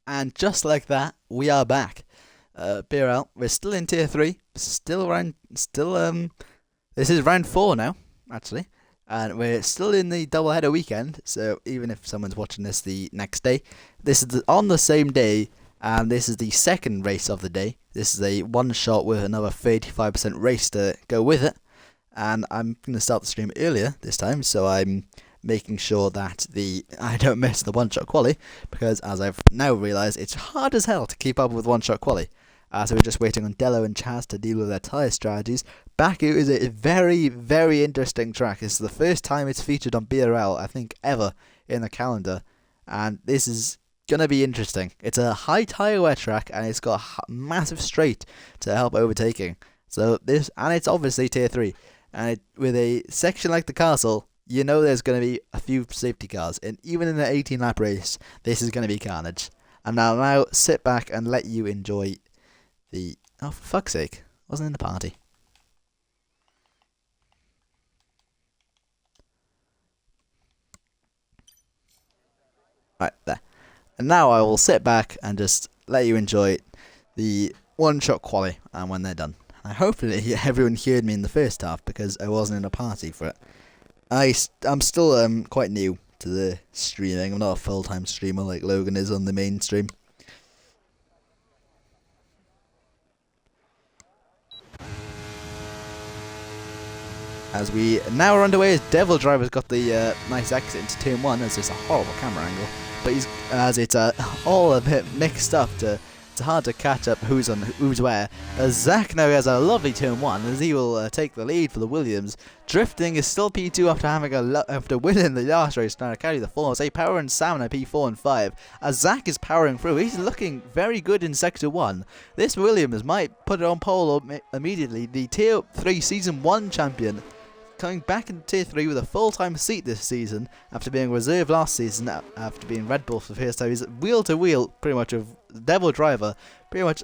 And just like that, we are back. BRL, we're still in tier 3, this is round 4 now, actually. And we're still in the double header weekend, so even if someone's watching this the next day, this is on the same day, and this is the second race of the day. This is a one shot with another 35% race to go with it. And I'm going to start the stream earlier this time, so I'm making sure that I don't miss the one-shot quali, because as I've now realised, it's hard as hell to keep up with one-shot quali. So we're just waiting on Dello and Chaz to deal with their tyre strategies. BAKU is a very, very interesting track. This is the first time it's featured on BRL, I think, ever in the calendar, and this is going to be interesting. It's a high tyre wear track, and it's got a massive straight to help overtaking. And it's obviously tier 3, and with a section like the castle, you know there's going to be a few safety cars, and even in an 18-lap race, this is going to be carnage. And I'll now sit back and let you enjoy the... Oh, for fuck's sake. Wasn't in the party. Right, there. And now I will sit back and just let you enjoy the one-shot quali and when they're done. And hopefully everyone heard me in the first half, because I wasn't in a party for it. I'm still quite new to the streaming. I'm not a full-time streamer like Logan is on the main stream. As we now are underway, as Devil Driver's got the nice exit into turn 1, as it's a horrible camera angle, but it's all a bit mixed up. It's hard to catch up who's where. As Zach now has a lovely turn 1, as he will take the lead for the Williams. Drifting is still P2 after winning the last race, trying to carry the force. Power and Salmon are P4 and 5. As Zach is powering through, he's looking very good in Sector 1. This Williams might put it on pole immediately. The Tier 3 Season 1 champion, coming back into Tier 3 with a full-time seat this season, after being reserved last season, after being Red Bull for the first time. He's wheel-to-wheel, pretty much, of Devil Driver, pretty much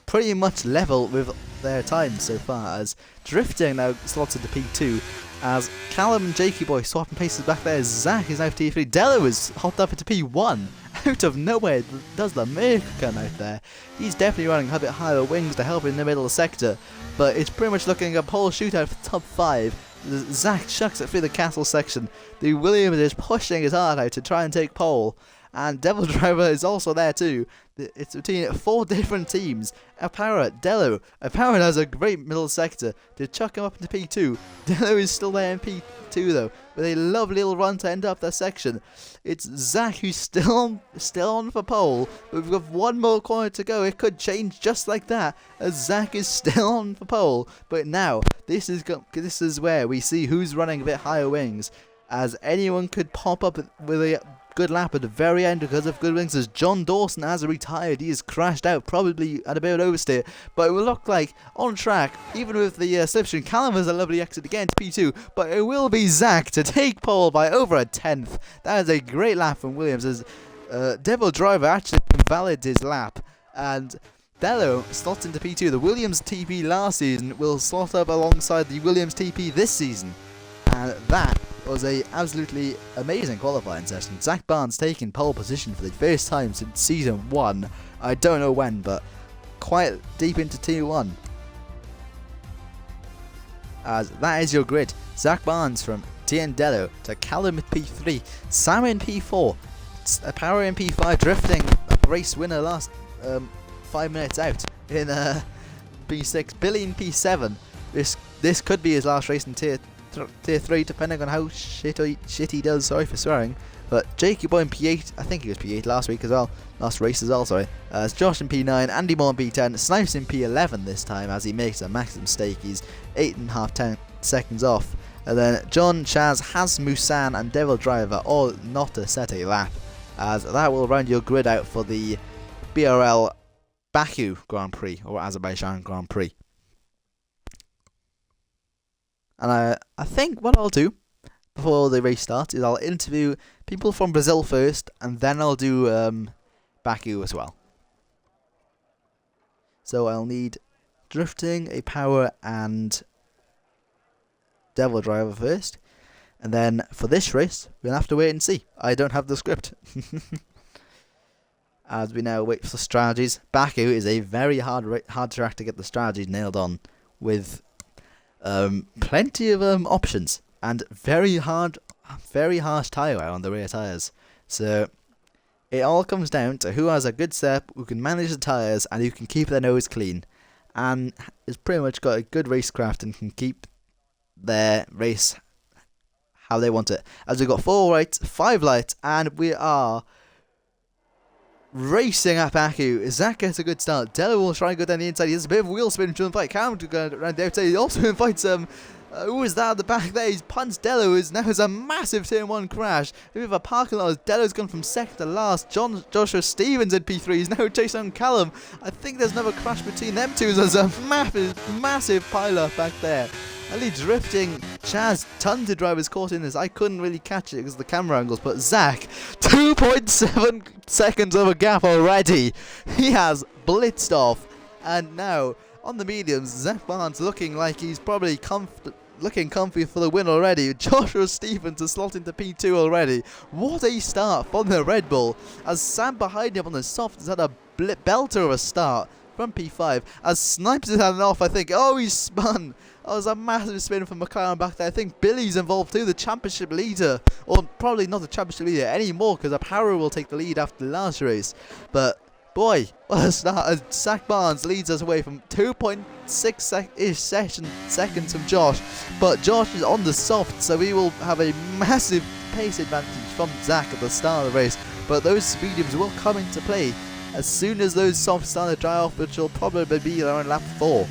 pretty much level with their time so far, as Drifting now slots into P2, as Callum and Jakey Boy swapping paces back there. Zach is now Tier 3. Dello is hopped up into P1. Out of nowhere does the Merc come out there. He's definitely running a bit higher wings to help in the middle of the sector, but it's pretty much looking a pole shootout for top 5. Zach chucks it through the castle section. The Williams is pushing his heart out to try and take pole, and Devil Driver is also there too. It's between 4 different teams. Apara, Dello. Apara has a great middle sector to chuck him up into P2. Dello is still there in P2 though, with a lovely little run to end up their section. It's Zach who's still on for pole, but we've got one more corner to go. It could change just like that, as Zach is still on for pole. But now, this is where we see who's running a bit higher wings, as anyone could pop up with a good lap at the very end because of good wings, as John Dawson has retired. He has crashed out, probably at a bit of an oversteer, but it will look like on track, even with the slipstream. Callum has a lovely exit again to P2, but it will be Zach to take pole by over a tenth. That is a great lap from Williams, as Devil Driver actually invalidated his lap, and Dello slots into P2. The Williams TP last season will slot up alongside the Williams TP this season, and that was a absolutely amazing qualifying session. Zach Barnes taking pole position for the first time since Season 1. I don't know when, but quite deep into Tier 1. As that is your grid. Zach Barnes from TN Dello to Callum at P3, Sam in P4, Power in P5, Drifting, a race winner last 5 minutes out in P6, Billy in P7. This could be his last race in Tier 3, depending on how shit he does, sorry for swearing. But Jakey Boy in P8, I think he was P8 last race as well, sorry. As Josh in P9, Andy Moore in P10, Snipes in P11 this time, as he makes a massive mistake. He's 8.5 seconds off. And then John, Chaz, Has Musan and Devil Driver all not to set a lap, as that will round your grid out for the BRL Baku Grand Prix, or Azerbaijan Grand Prix. And I think what I'll do before the race starts is I'll interview people from Brazil first, and then I'll do Baku as well. So I'll need Drifting, a Power, and Devil Driver first. And then for this race, we'll have to wait and see. I don't have the script. as we now wait for the strategies. BAKU is a very hard track to get the strategies nailed on, with plenty of options and very harsh tyre wear on the rear tyres. So it all comes down to who has a good setup, who can manage the tyres, and who can keep their nose clean, and has pretty much got a good racecraft and can keep their race how they want it. As we've got 4 rights, 5 lights, and we are racing at BAKU. Zach gets a good start. Dello will try and go down the inside. He has a bit of wheel spin to invite Cam to go around the outside. He also invites who is that at the back there? He's punched Dello. Now has a massive turn 1 crash. We have a parking lot as Dello's gone from second to last. Joshua Stevens in P3. He's now chasing on Callum. I think there's another crash between them two. There's a massive pile-up back there. Ali drifting. Chaz, tons of drivers caught in this. I couldn't really catch it because of the camera angles, but Zach, 2.7 seconds of a gap already. He has blitzed off, and now on the mediums, Zach Barnes looking like he's probably looking comfy for the win already. Joshua Stevens has slot into P2 already. What a start from the Red Bull, as Sam behind him on the soft has had a belter of a start from P5, as Snipes has had an off, I think. Oh, he's spun. Oh, there's a massive spin from McLaren back there. I think Billy's involved too, the championship leader. Or probably not the championship leader anymore, because Aparo will take the lead after the last race. But boy, what a start, as Zach Barnes leads us away from 2.6 seconds from Josh. But Josh is on the soft, so we will have a massive pace advantage from Zach at the start of the race. But those mediums will come into play as soon as those softs start to dry off, which will probably be around lap 4.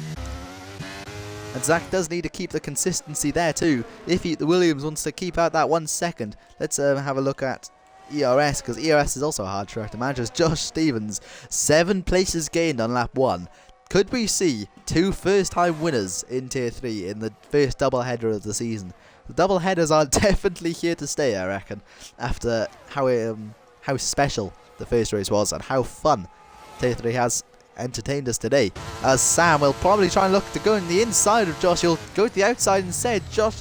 And Zach does need to keep the consistency there too, if the Williams wants to keep out that 1 second. Let's have a look at ERS, because ERS is also a hard track to manage. As Josh Stevens, 7 places gained on lap 1. Could we see 2 first-time winners in Tier 3 in the first double-header of the season? The double-headers are definitely here to stay, I reckon, after how special the first race was and how fun Tier 3 has entertained us today. As Sam will probably try and look to go in the inside of Josh. He'll go to the outside instead. Josh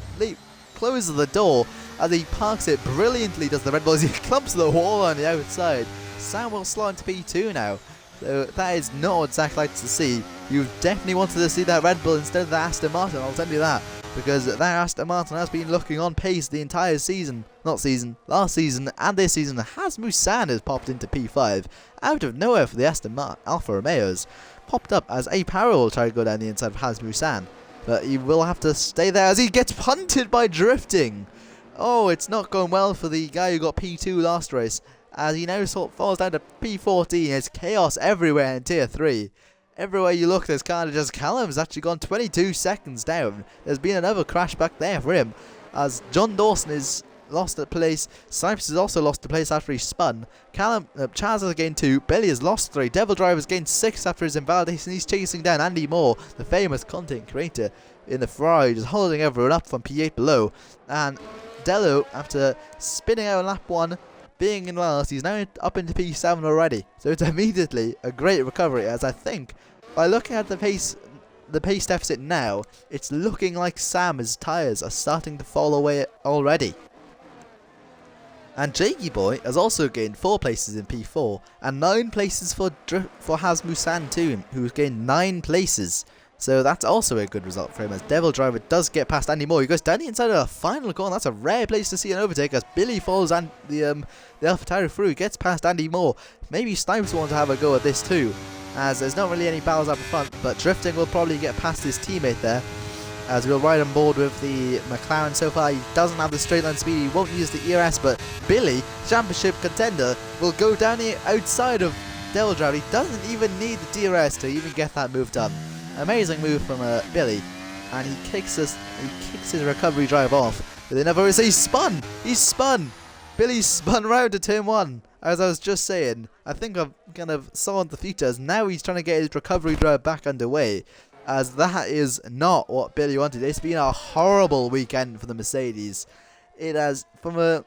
closes the door as he parks it brilliantly, does the Red Bull, as he clumps the wall on the outside. Sam will slot into P2 now. So that is not what Zach likes to see. You definitely wanted to see that Red Bull instead of the Aston Martin, I'll tell you that. Because that Aston Martin has been looking on pace the entire season. Last season and this season. Has Musan has popped into P5 out of nowhere for the Aston Martin Alfa Romeos. Popped up as Aparo will try to go down the inside of Has Musan. But he will have to stay there as he gets punted by drifting. Oh, it's not going well for the guy who got P2 last race, as he now sort of falls down to P14. There's chaos everywhere in Tier 3. Everywhere you look, there's kind of just Callum's actually gone 22 seconds down. There's been another crash back there for him, as John Dawson is lost at place. Snipes has also lost the place after he spun. Chaz has gained 2. Billy has lost 3. Devil Driver has gained 6 after his invalidation. He's chasing down Andy Moore, the famous content creator in the Ferrari, just holding everyone up from P8 below. And Dello, after spinning out on lap 1, being in last, he's now up into P7 already. So it's immediately a great recovery, as I think by looking at the pace deficit now, it's looking like Sam's tyres are starting to fall away already. And Jakey Boy has also gained 4 places in P4 and 9 places for Has Musan too, who's gained 9 places. So that's also a good result for him, as Devil Driver does get past Andy Moore. He goes down the inside of the final corner. That's a rare place to see an overtake, as Billy follows the AlphaTauri through. He gets past Andy Moore. Maybe Snipes will want to have a go at this too, as there's not really any battles up front, but Drifting will probably get past his teammate there, as we'll ride on board with the McLaren. So far he doesn't have the straight line speed, he won't use the ERS, but Billy, championship contender, will go down the outside of Devil Driver. He doesn't even need the DRS to even get that move done. Amazing move from Billy, and he kicks his recovery drive off with another. So he's spun. Billy spun round to turn 1. As I was just saying, I think I've kind of saw in the future, as now he's trying to get his recovery drive back underway, as that is not what Billy wanted. It's been a horrible weekend for the Mercedes. It has, from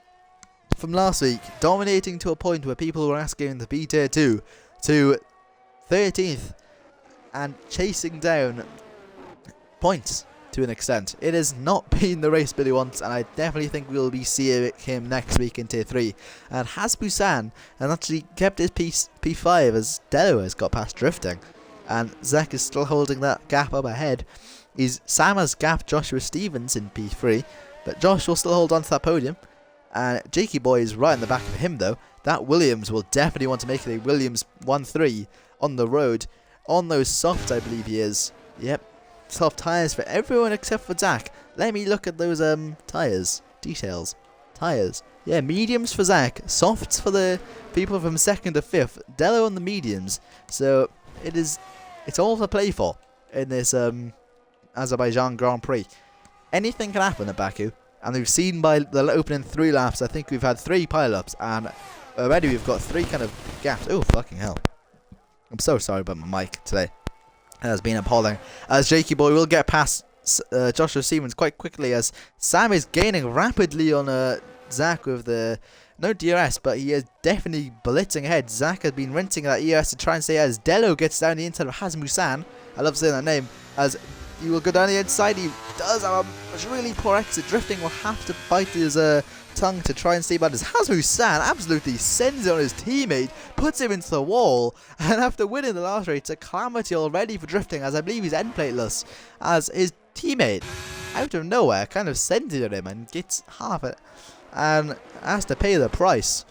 last week, dominating to a point where people were asking him to be Tier 2 to 13th. And chasing down points to an extent. It has not been the race Billy wants, and I definitely think we'll be seeing him next week in Tier 3. And has Busan and actually kept his P5 as Delo has got past drifting. And Zach is still holding that gap up ahead. Sam has gapped Joshua Stevens in P3, but Josh will still hold on to that podium. And Jakey Boy is right in the back of him though. That Williams will definitely want to make it a Williams 1-3 on the road. On those softs, I believe he is. Yep. Soft tyres for everyone except for Zach. Let me look at those tyres. Details. Tyres. Yeah, mediums for Zach. Softs for the people from 2nd to 5th. Delo on the mediums. So it's all to play for in this Azerbaijan Grand Prix. Anything can happen at Baku. And we've seen by the opening 3 laps, I think we've had 3 pile-ups. And already we've got 3 kind of gaps. Oh, fucking hell. I'm so sorry about my mic today. It has been appalling. As Jakey Boy will get past Joshua Stevens quite quickly, as Sam is gaining rapidly on Zach with the no DRS, but he is definitely blitzing ahead. Zach has been rinsing that ERS to try and stay as Delo gets down the inside of Hasmusan. I love saying that name. As he will go down the inside, he does have a really poor exit. Drifting will have to bite his tongue to try and stay back as Hasmusan absolutely sends it on his teammate, puts him into the wall, and after winning the last race, it's a calamity already for drifting, as I believe he's end plateless, as his teammate out of nowhere kind of sends it at him and gets half it and has to pay the price.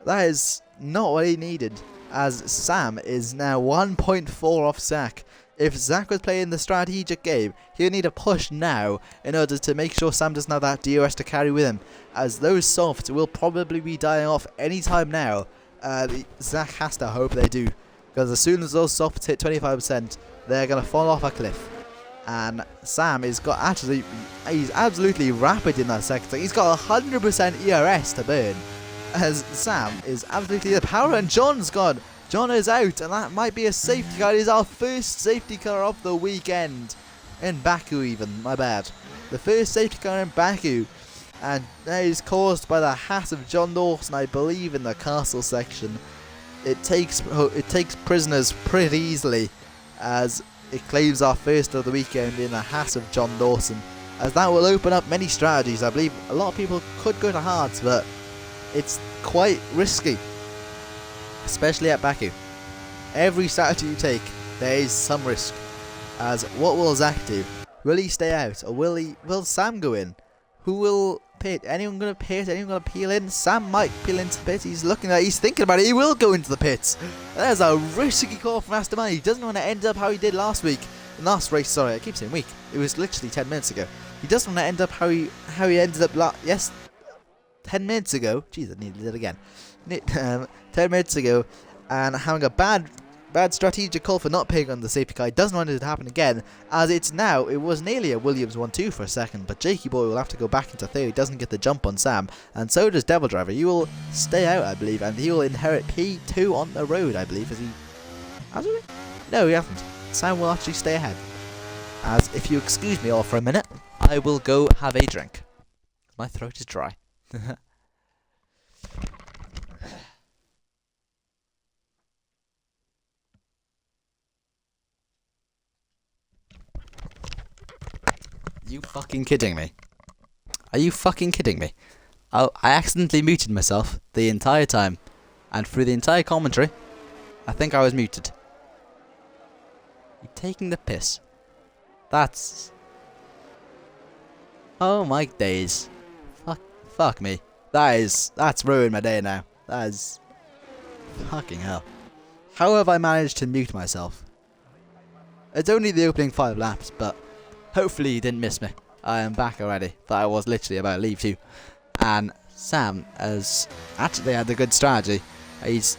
That is not what he needed, as Sam is now 1.4 off Zach. If Zach was playing the strategic game, he would need a push now in order to make sure Sam doesn't have that DRS to carry with him, as those softs will probably be dying off any time now. Zach has to hope they do, because as soon as those softs hit 25%, they're going to fall off a cliff. And Sam he's absolutely rapid in that sector. He's got 100% ERS to burn, as Sam is absolutely the power, and John's gone. John is out, and that might be a safety car. It is our first safety car of the weekend. In Baku even, my bad. The first safety car in Baku. And that is caused by the hat of John Dawson, I believe, in the castle section. It takes prisoners pretty easily, as it claims our first of the weekend in the hat of John Dawson. As that will open up many strategies. I believe a lot of people could go to hards, but it's quite risky. Especially at Baku. Every strategy you take, there is some risk. As what will Zach do? Will he stay out, or will Sam go in? Who will pit? Anyone gonna pit? Anyone gonna peel in? Sam might peel into the pit. He's thinking about it. He will go into the pits. There's a risky call from Mastermind. He doesn't want to end up how he did last week. Last race, sorry, I keep saying week. It was literally 10 minutes ago. He doesn't want to end up how he ended up 10 minutes ago. Jeez, I needed it again. 10 minutes ago, and having a bad strategic call for not paying on the safety car. He doesn't want it to happen again, as it was nearly a Williams 1-2 for a second, but Jakey Boy will have to go back into third. He doesn't get the jump on Sam, and so does Devil Driver. He will stay out, I believe, and he will inherit P2 on the road, I believe. Hasn't he? No, he hasn't. Sam will actually stay ahead. As if you excuse me all for a minute, I will go have a drink. My throat is dry. You fucking kidding me? Are you fucking kidding me? Oh, I accidentally muted myself the entire time, and through the entire commentary, I think I was muted. You're taking the piss. That's... Oh my days. Fuck me. That's ruined my day now. That is... Fucking hell. How have I managed to mute myself? It's only the opening 5 laps, but... Hopefully you didn't miss me. I am back already, but I was literally about to leave too. And Sam has actually had a good strategy. He's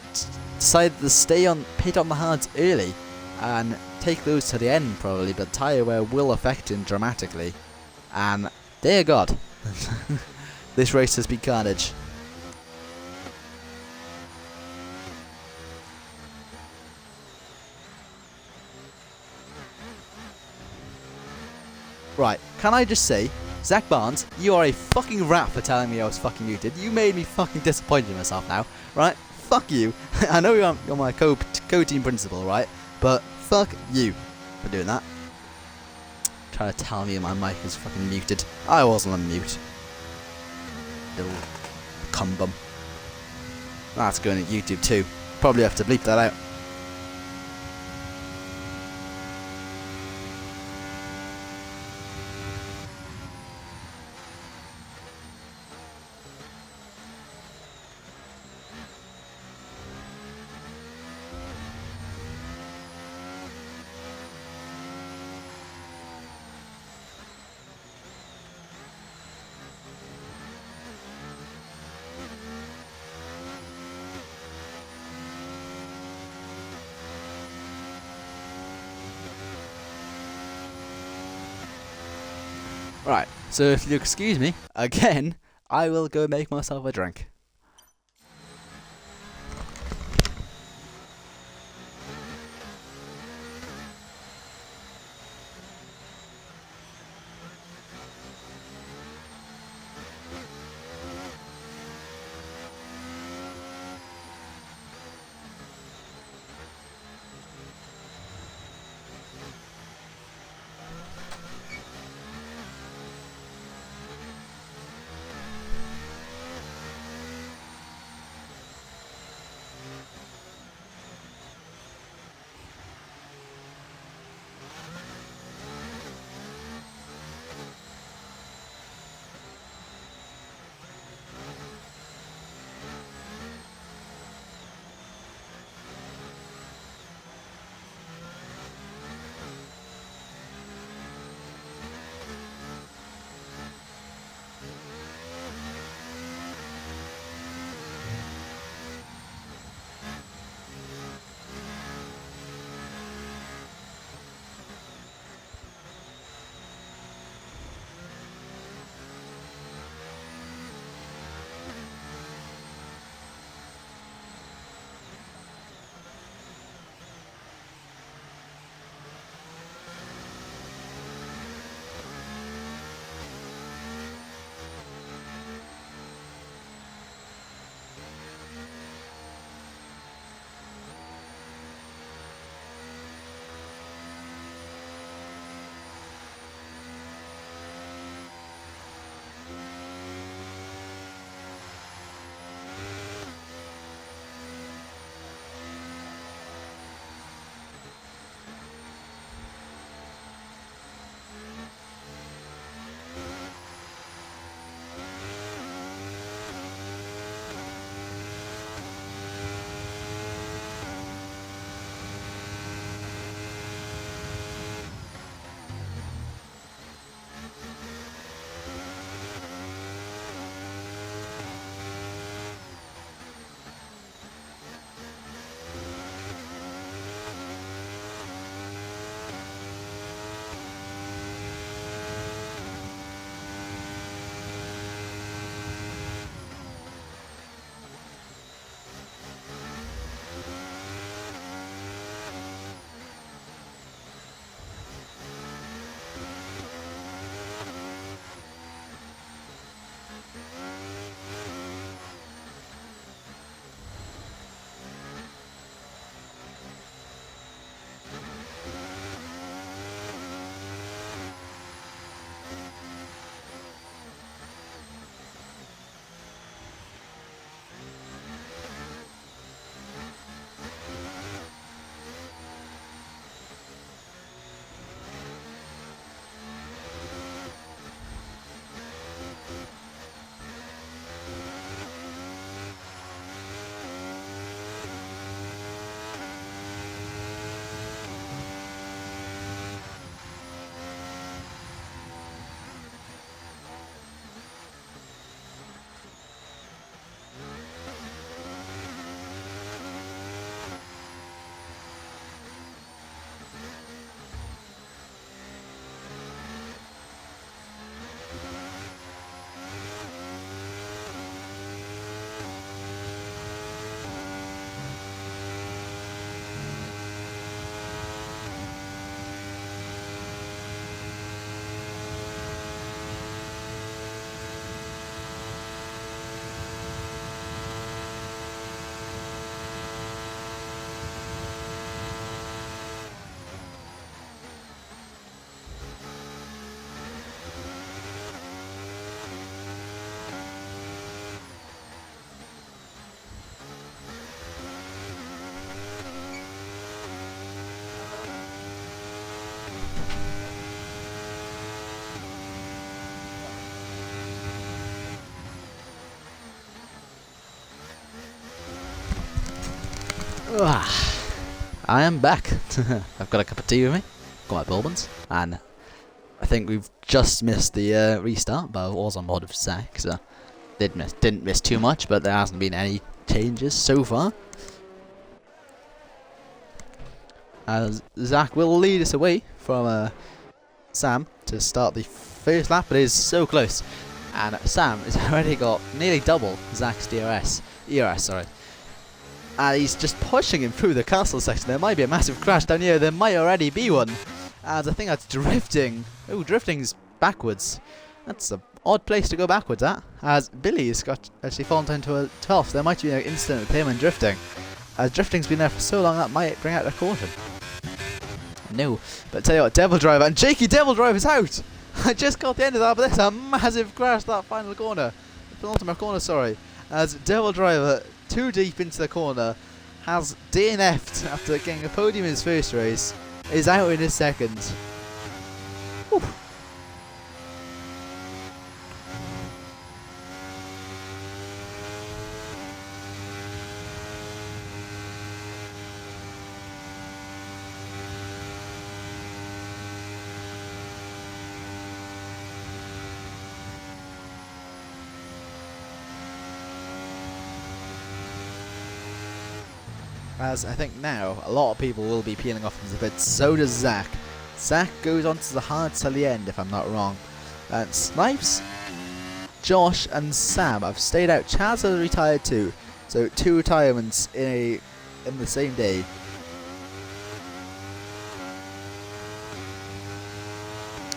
decided to stay on pit on the hards early and take those to the end probably, but tyre wear will affect him dramatically. And dear God, this race has been carnage. Right, can I just say, Zach Barnes, you are a fucking rat for telling me I was fucking muted. You made me fucking disappointed in myself now, right? Fuck you. I know you're my co-team principal, right? But fuck you for doing that. trying to tell me my mic is fucking muted. I wasn't on mute. Little cum bum. That's going to YouTube too. Probably have to bleep that out. Right, so if you excuse me, again, I will go make myself a drink. I am back. I've got a cup of tea with me, got my bourbons, and I think we've just missed the restart, but I was on mod of Zach, so didn't miss too much, but there hasn't been any changes so far. As Zach will lead us away from Sam to start the first lap, but it is so close. And Sam has already got nearly double Zach's ERS, sorry. And he's just pushing him through the castle section. There might be a massive crash down here. There might already be one. As I think that's drifting. Oh, drifting's backwards. That's an odd place to go backwards at. As Billy's got actually fallen down to a 12th. There might be an incident with him and drifting. As drifting's been there for so long, that might bring out a caution. No, but tell you what, Devil Driver and Jakey Devil Driver's out. I just got the end of that, but there's a massive crash that final corner. The penultimate corner, sorry. As Devil Driver, too deep into the corner, has DNF'd after getting a podium in his first race, is out in his second. Whew. As I think now, a lot of people will be peeling off into the pit. So does Zach. Zach goes on to the hard till the end, if I'm not wrong. And Snipes, Josh, and Sam have stayed out. Chaz has retired too. So 2 retirements in the same day.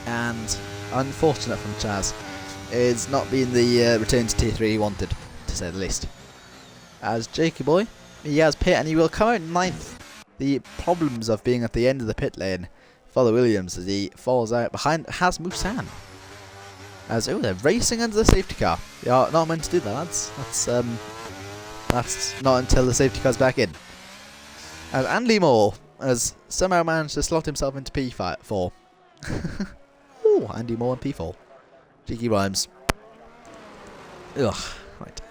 And unfortunate from Chaz, it's not been the return to T3 he wanted, to say the least. As Jakey Boy, he has pit and he will come out 9th. The problems of being at the end of the pit lane for Williams as he falls out behind has Musan. As they're racing under the safety car. They are not meant to do that, lads. That's not until the safety car's back in. As Andy Moore has somehow managed to slot himself into P4. Ooh, Andy Moore and P4. Cheeky rhymes. Ugh, right.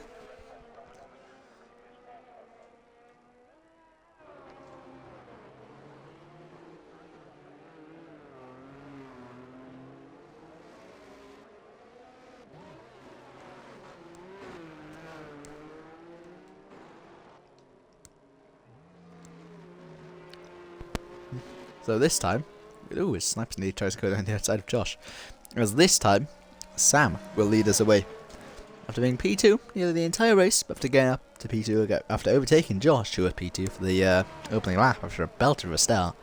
So this time, ooh, his Snipes nearly tries to go down the outside of Josh. As this time, Sam will lead us away. After being P2 nearly the entire race, but after getting up to P2, after overtaking Josh, who was P2 for the opening lap after a belter of a start,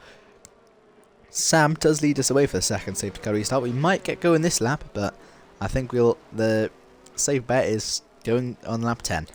Sam does lead us away for the second safety car restart. We might get going this lap, but I think the safe bet is going on lap 10.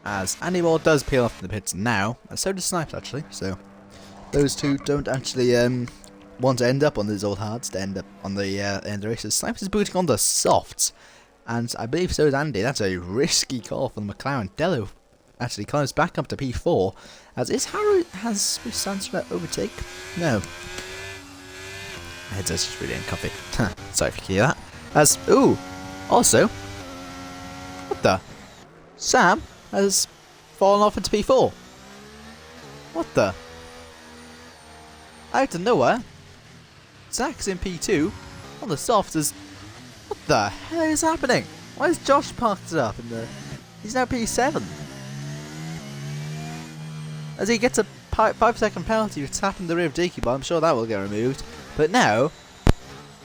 As Andy Moore does peel off in the pits now, and so does Snipes actually, so those two don't actually want to end up on these old hards, to end up on the end of the races. Snipes is booting on the softs, and I believe so is Andy. That's a risky call from the McLaren. Dello actually climbs back up to P4, as is Harrow has Sansra overtake? No. My headset's just really uncomfy. Sorry if you hear that. As, ooh, also, what the? Sam has fallen off into P4. What the? Out of nowhere, Zach's in P2 on the softs. As what the hell is happening? Why is Josh parked it up in the? He's now P7. As he gets a 5-second penalty for tapping the rear of Jakey, but I'm sure that will get removed. But now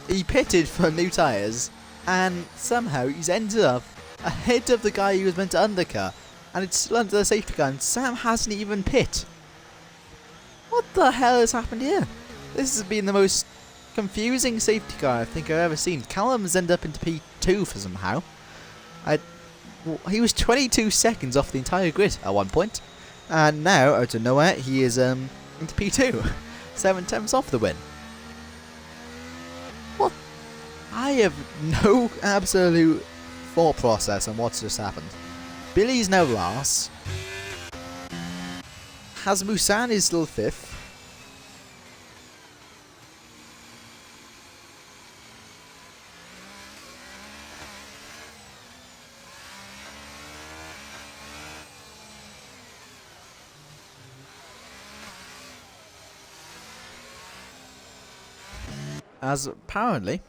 he pitted for new tyres, and somehow he's ended up ahead of the guy he was meant to undercut. And it's still under the safety car, and Sam hasn't even pit. the hell has happened here? This has been the most confusing safety car I think I've ever seen. Callum's ended up into P2 for somehow. He was 22 seconds off the entire grid at one point, and now, out of nowhere, he is into P2. 7/10 off the win. What? I have no absolute thought process on what's just happened. Billy's now last. Hasmusan is still 5th. As apparently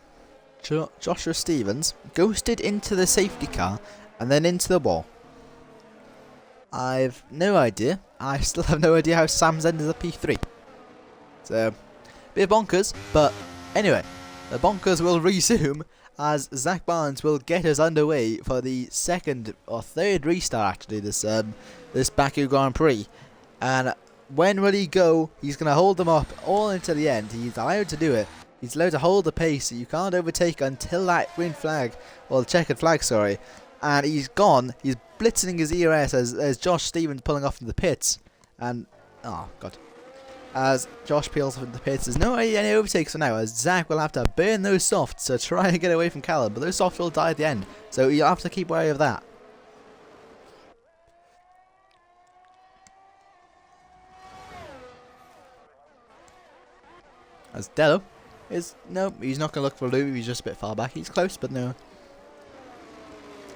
Joshua Stevens ghosted into the safety car and then into the wall. I've no idea. I still have no idea how Sam's ended up P3. So, bit bonkers, but anyway, the bonkers will resume as Zach Barnes will get us underway for the second or third restart actually this Baku Grand Prix. And when will he go? He's going to hold them up all until the end. He's allowed to do it. He's allowed to hold the pace. You can't overtake until that green flag, or the checkered flag, sorry. And he's gone. He's blitzing his ERS as Josh Stevens pulling off into the pits. And, oh, God. As Josh peels off into the pits, there's no any overtakes for now, as Zach will have to burn those softs to try and get away from Callum. But those softs will die at the end, so you'll have to keep wary of that. As Dello is, no, he's not going to look for a loop, he's just a bit far back. He's close, but no.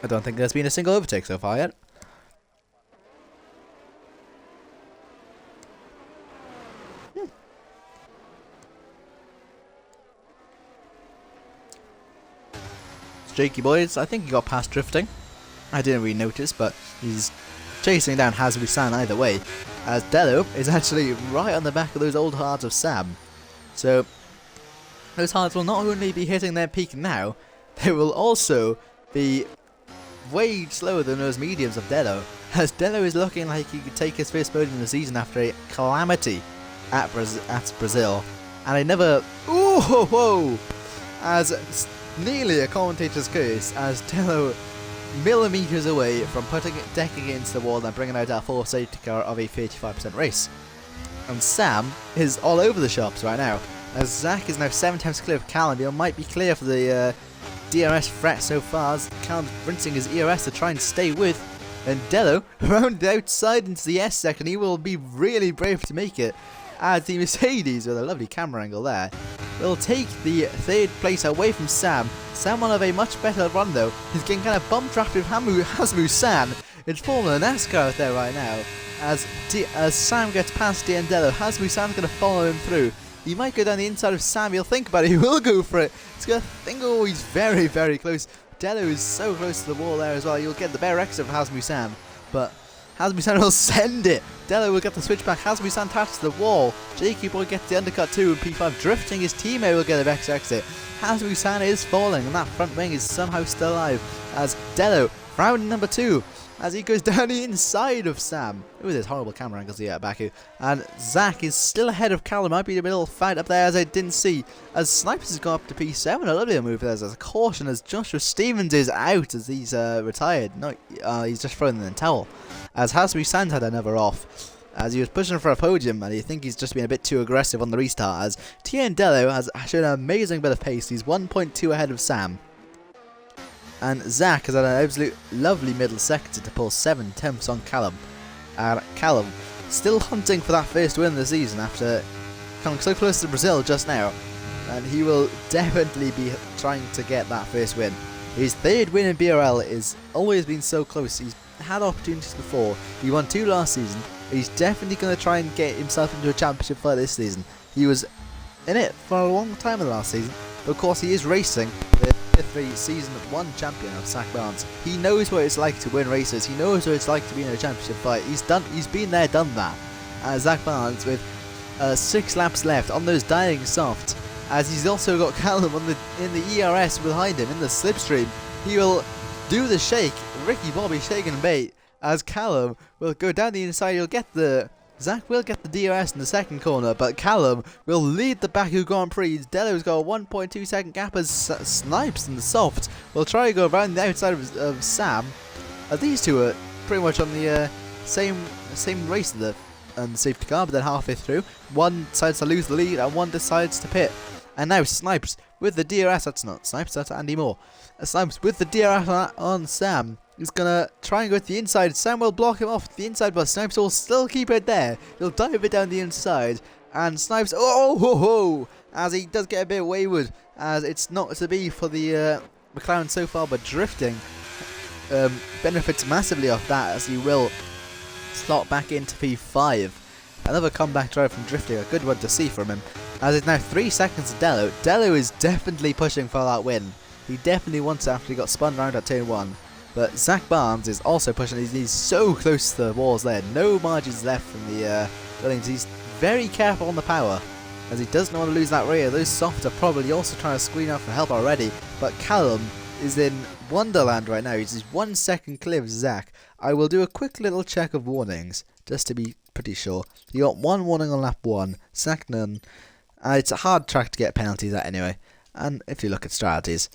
I don't think there's been a single overtake so far yet. Jakey boys, I think he got past drifting. I didn't really notice, but he's chasing down Hasmusan either way, as Dello is actually right on the back of those old hearts of Sam. So, those hearts will not only be hitting their peak now, they will also be way slower than those mediums of Dello, as Dello is looking like he could take his first podium in the season after a calamity at Brazil. And another, ooh, whoa, as nearly a commentator's curse, as Dello millimeters away from putting it deck against the wall and bringing out our full safety car of a 35% race. And Sam is all over the shops right now, as Zach is now 7 times clear of Callum. He might be clear for the DRS threat so far, as Callum's rinsing his ERS to try and stay with. And Dello, rounded outside into the S second, he will be really brave to make it, as the Mercedes, with a lovely camera angle there, will take the third place away from Sam. Sam will have a much better run though. He's getting kind of bum trapped with Hasmusan. It's Formula NASCAR out there right now. As Sam gets past Dello, Hasmusan's going to follow him through. He might go down the inside of Sam. He'll think about it. He will go for it. He's going to think, oh, he's very, very close. Dello is so close to the wall there as well. You'll get the BRL of Hasmusan, but Hasmusan will send it. Dello will get the switch back. Hasmusan attached to the wall. Jakey Boy gets the undercut too, and P5 drifting. His teammate will get a Vex exit. Hasmusan is falling, and that front wing is somehow still alive. As Dello, round number 2, as he goes down the inside of Sam. With his horrible camera angles here at Baku. And Zach is still ahead of Callum. Might be a little fight up there, as I didn't see. As Snipers has gone up to P7. A lovely move there as a caution, as Joshua Stevens is out as he's retired. No, he's just thrown in the towel. As Hasmusan had another off, as he was pushing for a podium, and you think he's just been a bit too aggressive on the restart, as Dello has shown an amazing bit of pace. He's 1.2 ahead of Sam. And Zach has had an absolute lovely middle sector to pull 7/10 on Callum. And Callum still hunting for that first win of the season after coming so close to Brazil just now. And he will definitely be trying to get that first win. His third win in BRL is always been so close. He's had opportunities before. He won 2 last season. He's definitely going to try and get himself into a championship fight this season. He was in it for a long time in the last season. But of course he is racing the T3 Season 1 champion of Zach Barnes. He knows what it's like to win races. He knows what it's like to be in a championship fight. He's been there, done that. Zach Barnes with 6 laps left on those dying softs. As he's also got Callum in the ERS behind him in the slipstream. He will do the shake, Ricky Bobby shake and bait, as Callum will go down the inside. He'll get the Zach will get the DRS in the second corner, but Callum will lead the BAKU Grand Prix. Delo's got a 1.2 second gap as Snipes in the soft will try to go around the outside of Sam. These two are pretty much on the same race of the safety car, but then halfway through, one decides to lose the lead and one decides to pit. And now Snipes with the DRS, that's not Snipes, that's Andy Moore. Snipes with the DRS on Sam. He's gonna try and go to the inside. Sam will block him off the inside, but Snipes will still keep it there. He'll dive it down the inside. And Snipes, oh ho ho! As he does get a bit wayward, as it's not to be for the McLaren so far, but drifting benefits massively off that, as he will slot back into P5. Another comeback drive from drifting, a good one to see from him. As it's now 3 seconds to Delo. Delo is definitely pushing for that win. He definitely wants it after he got spun around at turn 1. But Zach Barnes is also pushing. He's so close to the walls there. No margins left from the Williams. He's very careful on the power, as he doesn't want to lose that rear. Those softs are probably also trying to screen out for help already. But Callum is in Wonderland right now. He's 1 second clear of Zach. I will do a quick little check of warnings, just to be pretty sure. He got 1 warning on lap 1, Zach none. It's a hard track to get penalties at anyway. And if you look at strategies,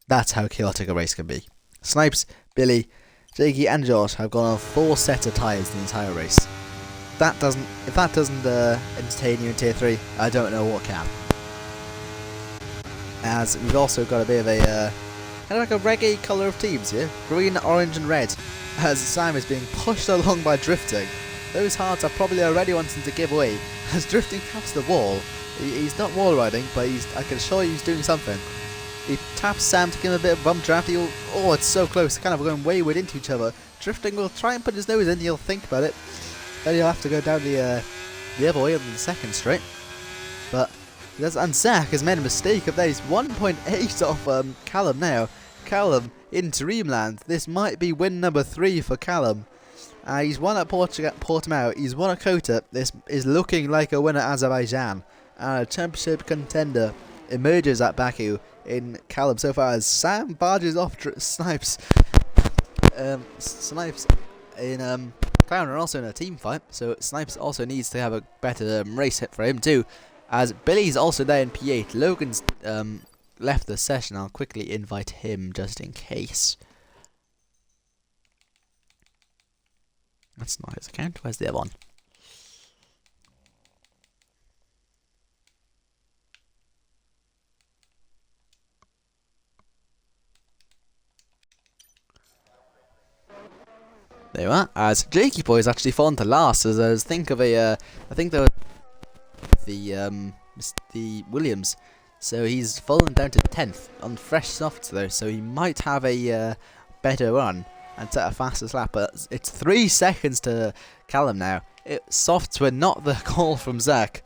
that's how chaotic a race can be. Snipes, Billy, Jakey and Josh have gone on 4 sets of tyres the entire race. If that doesn't entertain you in Tier 3, I don't know what can. As we've also got a bit of a kind of like a reggae colour of teams here. Green, orange and red. As Sam is being pushed along by drifting. Those hearts are probably already wanting to give way. As drifting taps the wall. He's not wall riding, but I can assure you he's doing something. He taps Sam to give him a bit of bump draft. Oh, it's so close. Kind of going wayward into each other. Drifting will try and put his nose in. He'll think about it. Then he'll have to go down the other way on the second straight. But and Zach has made a mistake of that. He's 1.8 off Callum now. Callum in Dreamland. This might be win number 3 for Callum. He's won at Portimao. He's won at Kota. This is looking like a win at Azerbaijan. A championship contender emerges at Baku in Callum so far, as Sam barges off Snipes. Snipes in McLaren are also in a team fight, so Snipes also needs to have a better race hit for him too. As Billy's also there in P8. Logan's left the session. I'll quickly invite him just in case. That's not his account. Where's the other one? There you are. As Jakey Boy is actually fallen to last, as I think of I think the Williams. So he's fallen down to 10th on fresh softs though, so he might have a better run and set a faster lap. But it's 3 seconds to Callum now. Softs were not the call from Zach,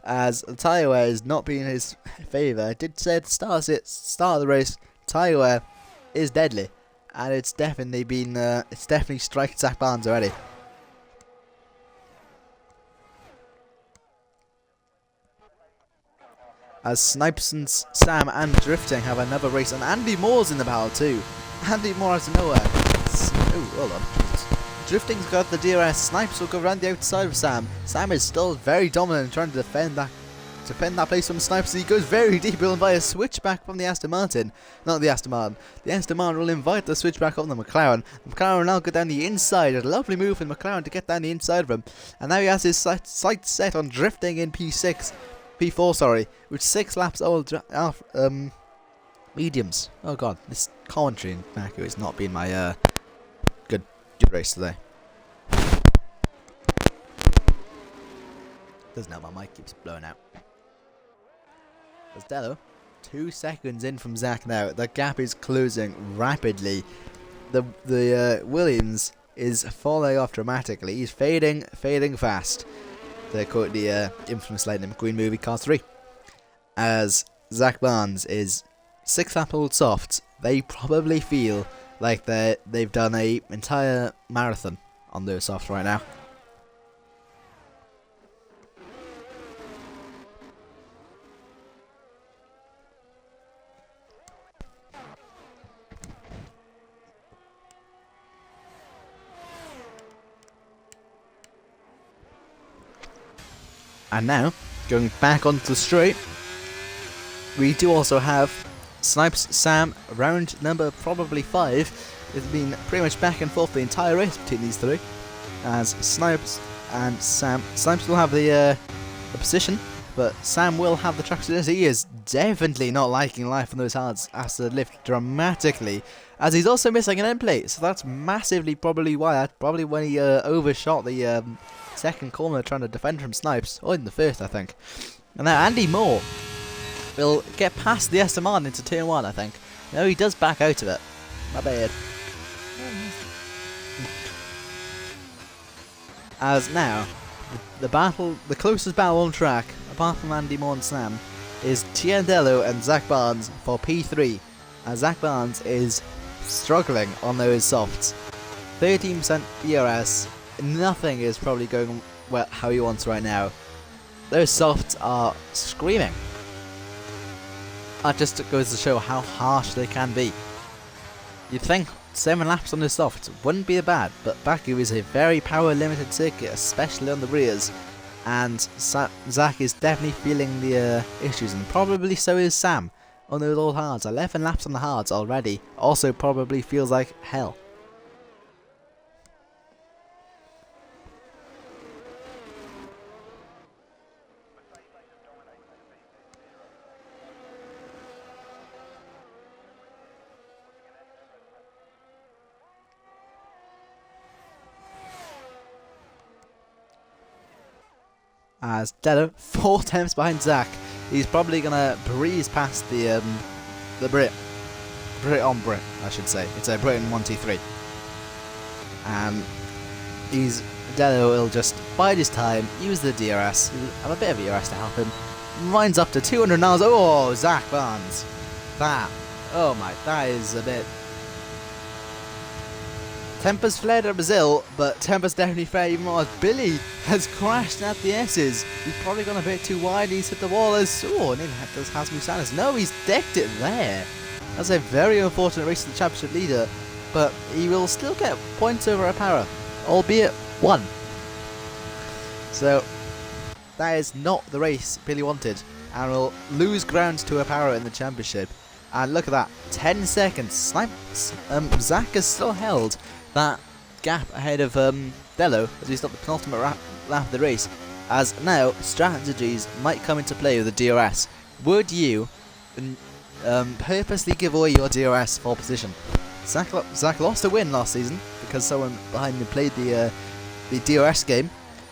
as the tyre wear is not being in his favour. I did say at the start of the race, tyre wear is deadly. And it's definitely been, it's definitely striked Zach Barnes already. As Snipes and Sam and Drifting have another race, and Andy Moore's in the battle too. Andy Moore out of nowhere. Oh, hold on. Jesus. Drifting's got the DRS. Snipes will go around the outside of Sam. Sam is still very dominant in trying to defend that place from Snipes. He goes very deep. He'll invite a switchback from the Aston Martin. Not the Aston Martin. The Aston Martin will invite the switchback of the McLaren. The McLaren will now go down the inside. A lovely move from McLaren to get down the inside of him. And now he has his sights set on drifting in P4, sorry, with 6 laps old mediums. Oh god, this commentary in Baku has not been my good race today. Doesn't help, my mic keeps blowing out. Costello, 2 seconds in from Zach now. The gap is closing rapidly. The Williams is falling off dramatically. He's fading fast. To quote the infamous Lightning McQueen movie Cars 3. As Zach Barnes is 6 lap old softs, they probably feel like they've done a entire marathon on those softs right now. And now, going back onto the straight, we do also have Snipes, Sam, round number probably 5. It's been pretty much back and forth the entire race between these three, as Snipes and Sam. Snipes will have the position, but Sam will have the track success. He is definitely not liking life on those hards after the lift dramatically, as he's also missing an end plate, so that's massively probably why. Probably when he overshot the second corner trying to defend from Snipes, or in the first, I think. And now Andy Moore will get past the SMR into turn 1, I think. No, he does back out of it. My bad. As now, the closest battle on track, apart from Andy Moore and Sam, is Tiandello and Zach Barnes for P3, as Zach Barnes is struggling on those softs. 13% BRS, nothing is probably going well how he wants right now. Those softs are screaming. That just goes to show how harsh they can be. You'd think 7 laps on the softs wouldn't be bad, but Baku is a very power limited circuit, especially on the rears, and Zach is definitely feeling the issues, and probably so is Sam on those old hards. 11 laps on the hards already also probably feels like hell. As Dello 4 attempts behind Zach, he's probably gonna breeze past the Brit on Brit, I should say. It's a Brit in 1-2-3, and Dello will just bide his time, use the DRS, he'll have a bit of DRS to help him. Winds up to 200 miles. Oh, Zach Barnes, that is a bit. Tempers flared at Brazil, but Tempers definitely flared even more. Billy has crashed at the S's. He's probably gone a bit too wide. He's hit the wall as nearly does Hasmu Sanders. No, he's decked it there. That's a very unfortunate race to the championship leader, but he will still get points over Apara, albeit 1. So that is not the race Billy wanted, and will lose ground to Apara in the championship. And look at that, 10 seconds. Zach has still held that gap ahead of Dello as we start the penultimate lap of the race, as now strategies might come into play with the DRS. Would you purposely give away your DRS for position? Zach lost a win last season because someone behind him played the DRS game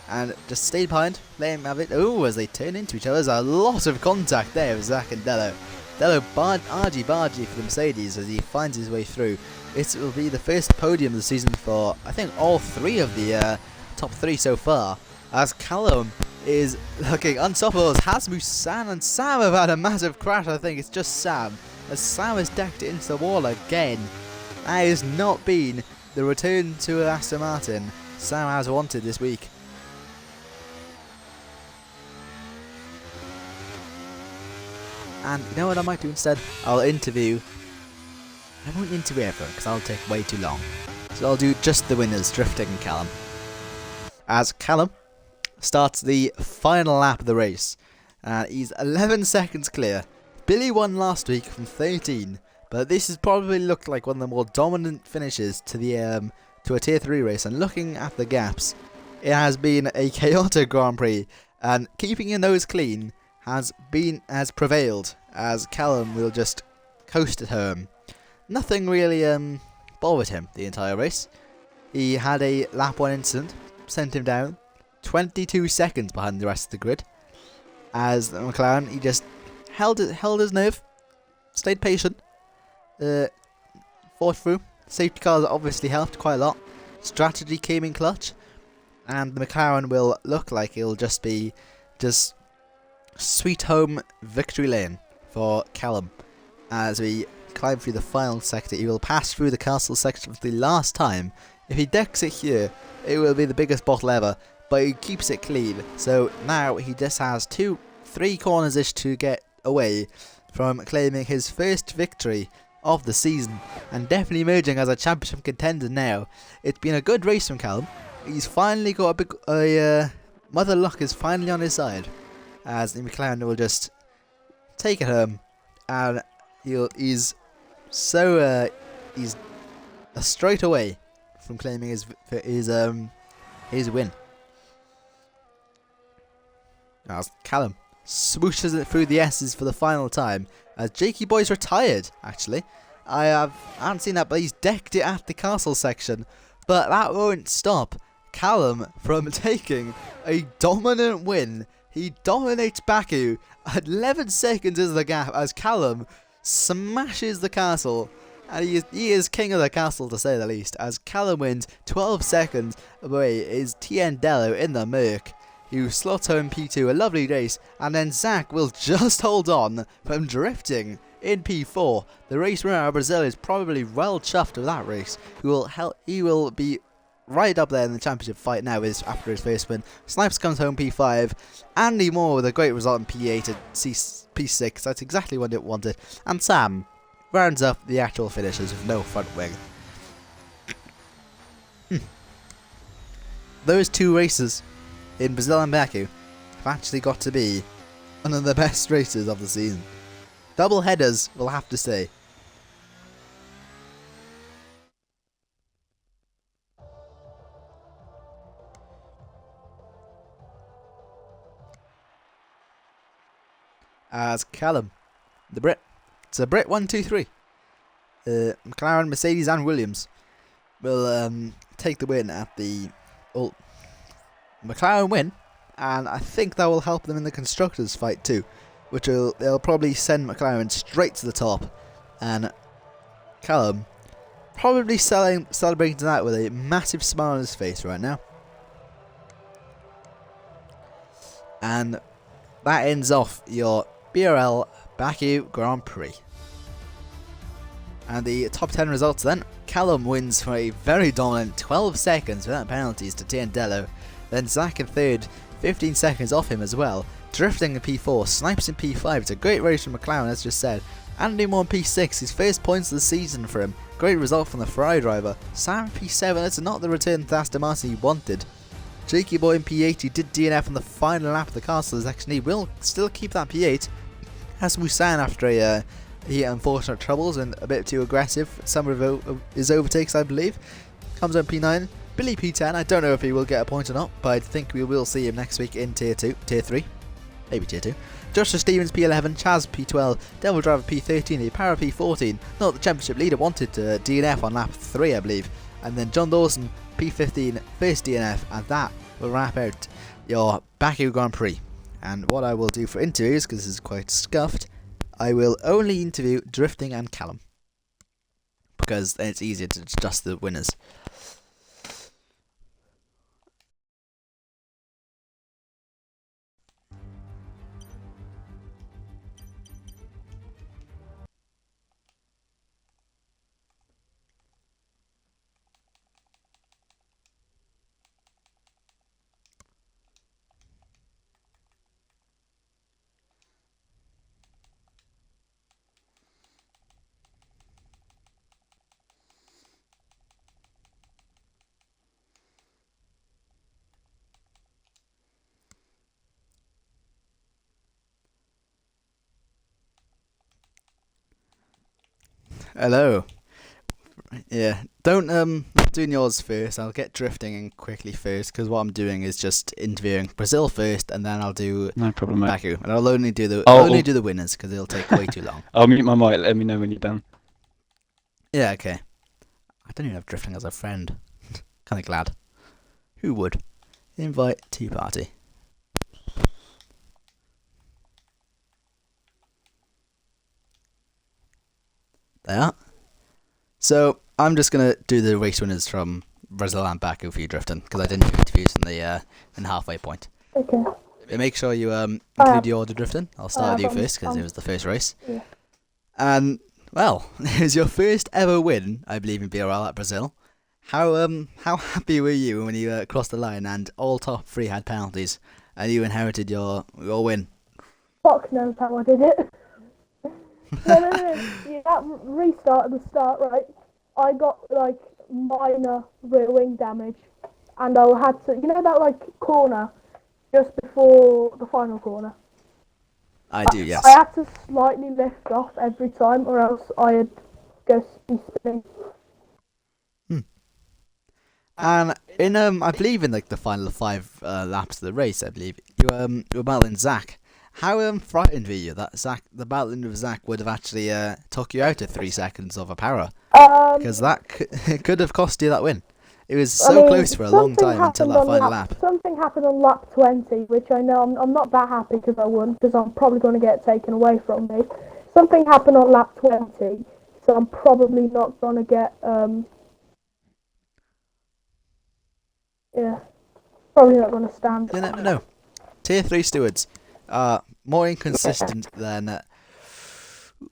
and just stayed behind, let him have it. Oh, as they turn into each other, there's a lot of contact there with Zach and Dello. Dello argy-bargy for the Mercedes as he finds his way through. It will be the first podium of the season for, I think, all 3 of the top 3 so far, as Callum is looking unstoppable. Hasmu San and Sam have had a massive crash. I think it's just Sam, as Sam has decked it into the wall again. That has not been the return to Aston Martin Sam has wanted this week. And you know what I might do instead? I'll interview. I won't interview everyone because that'll take way too long. So I'll do just the winners, Drifting and Callum. As Callum starts the final lap of the race. He's 11 seconds clear. Billy won last week from 13, but this has probably looked like one of the more dominant finishes to the to a tier 3 race. And looking at the gaps, it has been a chaotic Grand Prix, and keeping your nose clean has prevailed, as Callum will just coast at home. Nothing really bothered him the entire race. He had a lap 1 incident, sent him down 22 seconds behind the rest of the grid. As the McLaren, he just held his nerve, stayed patient, fought through. Safety cars obviously helped quite a lot. Strategy came in clutch, and the McLaren will look like it'll just be sweet home victory lane for Callum. As we climb through the final sector, he will pass through the castle section for the last time. If he decks it here, it will be the biggest bottle ever, but he keeps it clean. So now he just has 2-3 corners-ish to get away from claiming his first victory of the season, and definitely emerging as a championship contender now. It's been a good race from Callum. He's finally got a Mother Luck is finally on his side, as the McLaren will just take it home, and he's straight away from claiming his win. As Callum swooshes it through the S's for the final time, as Jakey Boy's retired. Actually, I haven't seen that, but he's decked it at the castle section. But that won't stop Callum from taking a dominant win. He dominates BAKU. 11 seconds is the gap as Callum smashes the castle. And he is king of the castle, to say the least, as Callum wins 12 seconds away is Tiendello in the Merc, who slots home P2, a lovely race, and then Zach will just hold on from drifting in P4. The race winner of Brazil is probably well chuffed with that race. He will be right up there in the championship fight now after his first win. Snipes comes home P5. Andy Moore with a great result in P8 and P6. That's exactly what it wanted. And Sam rounds up the actual finishes with no front wing. Those two races in Brazil and BAKU have actually got to be one of the best races of the season. Double headers, we'll have to say. As Callum, the Brit, it's a Brit 1, 2, 3. McLaren, Mercedes, and Williams will take the win at the McLaren win, and I think that will help them in the constructors fight too, which they'll probably send McLaren straight to the top, and Callum probably celebrating that with a massive smile on his face right now. And that ends off your BRL BAKU Grand Prix. And the top 10 results then. Callum wins for a very dominant 12 seconds without penalties to Tiendello. Then Zach in third, 15 seconds off him as well. Drifting in P4, Snipes in P5. It's a great race from McLaren, as just said. Andy Moore in P6, his first points of the season for him. Great result from the Ferrari driver. Sam in P7, that's not the return to Aston Martin he wanted. Jakey Boy in P8, he did DNF on the final lap of the castle section. He will still keep that P8. As Musan after he had unfortunate troubles and a bit too aggressive. Some of his overtakes, I believe. Comes on P9. Billy P10, I don't know if he will get a point or not, but I think we will see him next week in Tier 2, Tier 3. Maybe Tier 2. Joshua Stevens P11, Chaz P12, Devil Driver P13, the Para P14. Not the championship leader wanted to DNF on lap 3, I believe. And then John Dawson P15, first DNF, and that will wrap out your BAKU Grand Prix. And what I will do for interviews, because this is quite scuffed, I will only interview Drifting and Callum, because then it's easier to adjust the winners. Hello. Yeah, don't doing yours first. I'll get Drifting in quickly first, because what I'm doing is just interviewing Brazil first, and then I'll do No problem, mate. BAKU, and I'll only do the winners, because it'll take way too long. I'll mute my mic. Let me know when you're done. Yeah, okay. I don't even have Drifting as a friend. Kind of glad. Who would? Invite Tea Party. There. So I'm just gonna do the race winners from Brazil and BAKU for you, Drifting, because I didn't do interviews in the halfway point. Okay. Make sure you include your order, Drifting. I'll start with you first, because it was the first race. Yeah. And well, it was your first ever win, I believe, in BRL at Brazil. How happy were you when you crossed the line and all top three had penalties and you inherited your win? Fuck knows how I did it. No. Yeah, that restart at the start, right? I got like minor rear wing damage, and I had to, you know, that like corner just before the final corner. I do, yes. I had to slightly lift off every time, or else I'd go be spinning. And in I believe in like the final 5 laps of the race, I believe you were battling Zach. How frightened were you that the battling with Zach would have actually took you out of 3 seconds of a power? Because that could have cost you that win. It was so close for a long time until that final lap. Something happened on lap 20, which I know I'm not that happy because I won, because I'm probably going to get it taken away from me. Something happened on lap 20, so I'm probably not going to get, probably not going to stand. You never know. Tier 3 stewards are more inconsistent than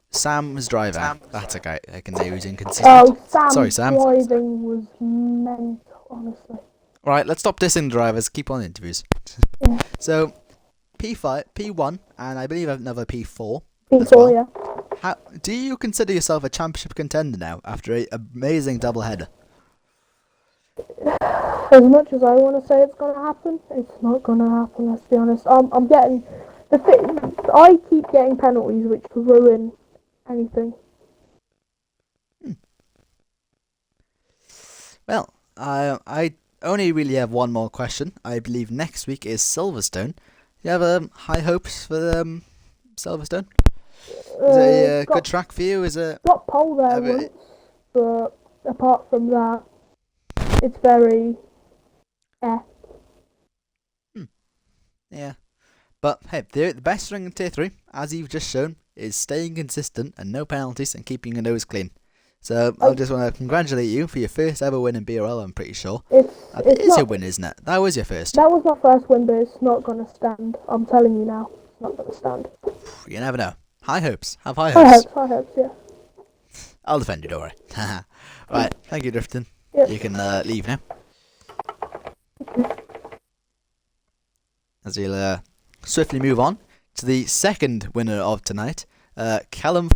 Sam's driving. That's a guy I can say who's inconsistent. Oh, Sam's Sorry, Sam. driving was mental, honestly. Right, let's stop dissing drivers. Keep on interviews. Yeah. So, P5, P1, and I believe another P4. P4, as well. yeah. How do you consider yourself a championship contender now after an amazing double header? As much as I want to say it's going to happen, it's not going to happen, let's be honest. I'm getting... I keep getting penalties which ruin anything. Well, I only really have one more question. I believe next week is Silverstone. Do you have high hopes for Silverstone? Is it a good track for you? Is it? Got pole there once, but apart from that, it's very... Yeah. But hey, the best thing in Tier 3, as you've just shown, is staying consistent and no penalties and keeping your nose clean. So I just want to congratulate you for your first ever win in BRL, I'm pretty sure. It is your win, isn't it? That was your first. That was my first win, but it's not going to stand. I'm telling you now, it's not going to stand. You never know. High hopes. Have high hopes. High hopes, yeah. I'll defend you, don't worry. Right, thank you, Drifton. Yep. You can leave now. As we'll swiftly move on to the second winner of tonight, Callum.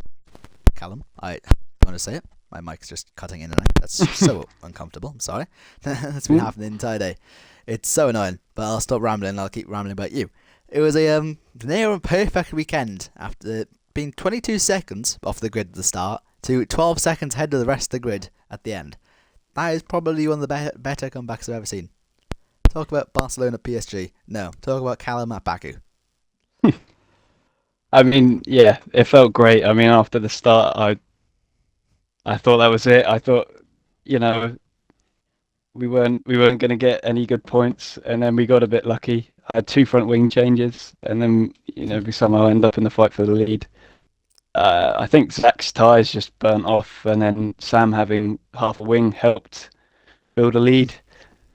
I want to say it. My mic's just cutting in and out. That's so uncomfortable. I'm sorry. That's been happening the entire day. It's so annoying, but I'll stop rambling and I'll keep rambling about you. It was a near and perfect weekend after being 22 seconds off the grid at the start to 12 seconds ahead of the rest of the grid at the end. That is probably one of the better comebacks I've ever seen. Talk about Barcelona PSG. No, talk about Callum at BAKU. I mean, yeah, it felt great. I mean, after the start, I thought that was it. I thought, you know, we weren't going to get any good points, and then we got a bit lucky. I had 2 front wing changes, and then we somehow end up in the fight for the lead. I think Zach's tyres just burnt off, and then Sam having half a wing helped build a lead.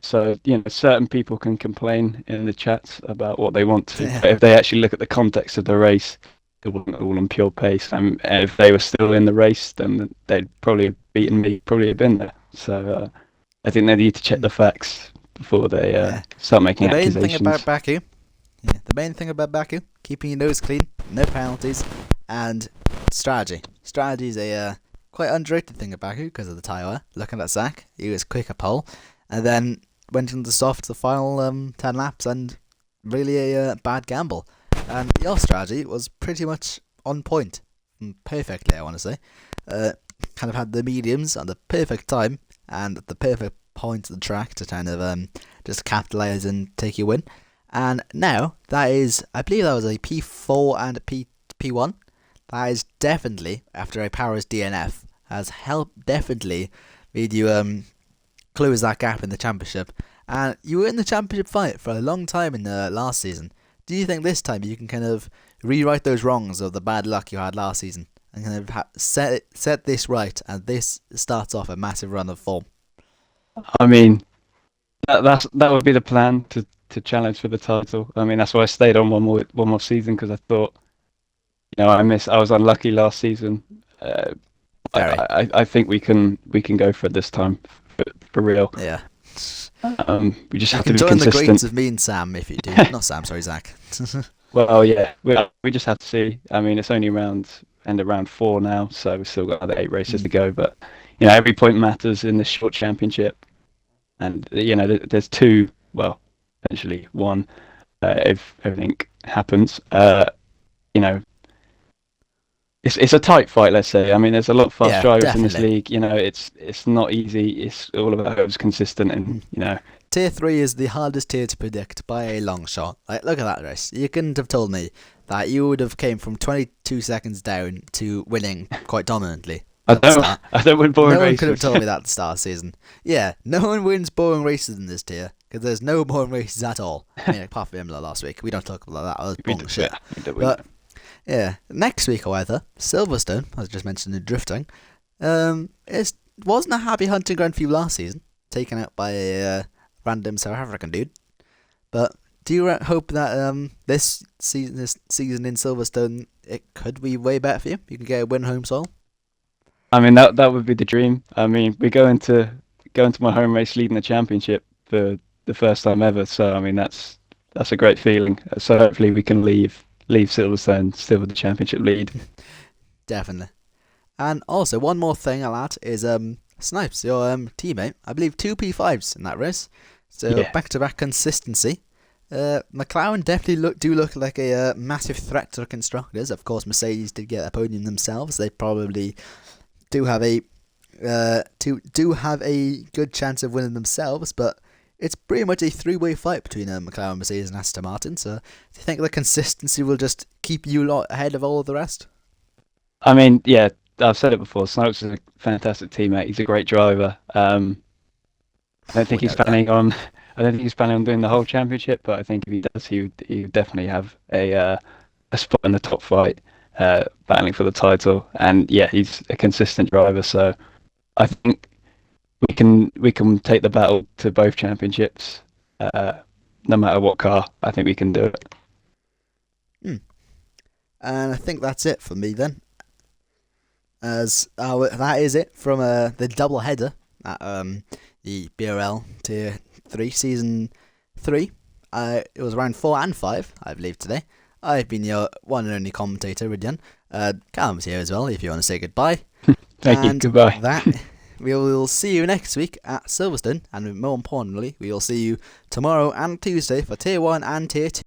So, certain people can complain in the chats about what they want to. Yeah. But if they actually look at the context of the race, it wasn't all on pure pace. And if they were still in the race, then they'd probably have beaten me, probably have been there. So I think they need to check the facts before they start making accusations. The main thing about BAKU, keeping your nose clean, no penalties, and strategy. Strategy is a quite underrated thing at BAKU because of the tyre. Looking at Zach, he was quick at pole, and then went into the final 10 laps and really a bad gamble. And your strategy was pretty much on point, perfectly I want to say. Kind of had the mediums at the perfect time and at the perfect point of the track to kind of just capitalise and take your win. And now that is, I believe that was a P4 and a P1. That is definitely, after a Paris DNF, has helped definitely made you close that gap in the championship. And you were in the championship fight for a long time in the last season. Do you think this time you can kind of rewrite those wrongs of the bad luck you had last season and kind of set this right, and this starts off a massive run of form? I mean, that would be the plan, to challenge for the title. I mean, that's why I stayed on one more season, because I thought, I was unlucky last season. I think we can go for it this time, for real. Yeah. We just have to be join consistent. The greats of me and Sam if you do. Not Sam, sorry, Zach. Well, yeah, we just have to see. I mean, it's only round 4 now, so we've still got another 8 races to go. But every point matters in this short championship, and there's 2, well, potentially 1 if everything happens. You know, it's a tight fight, let's say. I mean, there's a lot of fast Yeah, drivers in this definitely. league. You know, it's not easy. It's all about who's consistent, and you know. Tier 3 is the hardest tier to predict by a long shot. Like, look at that race. You couldn't have told me that you would have came from 22 seconds down to winning quite dominantly at the start. I don't win boring No one races. could have told me that at the start of the season. Yeah, no one wins boring races in this tier, because there's no boring races at all. I mean, apart from Imola last week. We don't talk about that. That was We bullshit. do, But, yeah, next week, however, Silverstone, as I just mentioned in drifting, it wasn't a happy hunting ground for you last season, taken out by a random South African dude. But do you hope that this season in Silverstone, it could be way better for you? You can get a win home soil. I mean, that would be the dream. I mean, we go into my home race leading the championship for the first time ever. So I mean, that's a great feeling. So hopefully we can leave Silverstone still with the championship lead. Definitely. And also, one more thing I'll add is Snipes, your teammate. I believe 2 P5s in that race. So Yeah. back-to-back consistency. McLaren definitely do look like a massive threat to the constructors. Of course, Mercedes did get a podium themselves. They probably do have a good chance of winning themselves, but it's pretty much a three-way fight between McLaren, Mercedes, and Aston Martin. So, do you think the consistency will just keep you lot ahead of all of the rest? I mean, yeah, I've said it before. Snopes is a fantastic teammate. He's a great driver. I don't think We he's know that. planning on. I don't think he's planning on doing the whole championship, but I think if he does, he would definitely have a spot in the top fight, battling for the title. And yeah, he's a consistent driver, so I think we can take the battle to both championships, no matter what car. I think we can do it. And I think that's it for me then. As that is it from the double header at the BRL Tier 3 Season 3. It was round 4 and 5, I believe, today. I've been your one and only commentator, Ridian. Callum's here as well, if you want to say goodbye. Thank you. Goodbye. We will see you next week at Silverstone, and more importantly, we will see you tomorrow and Tuesday for Tier 1 and Tier 2.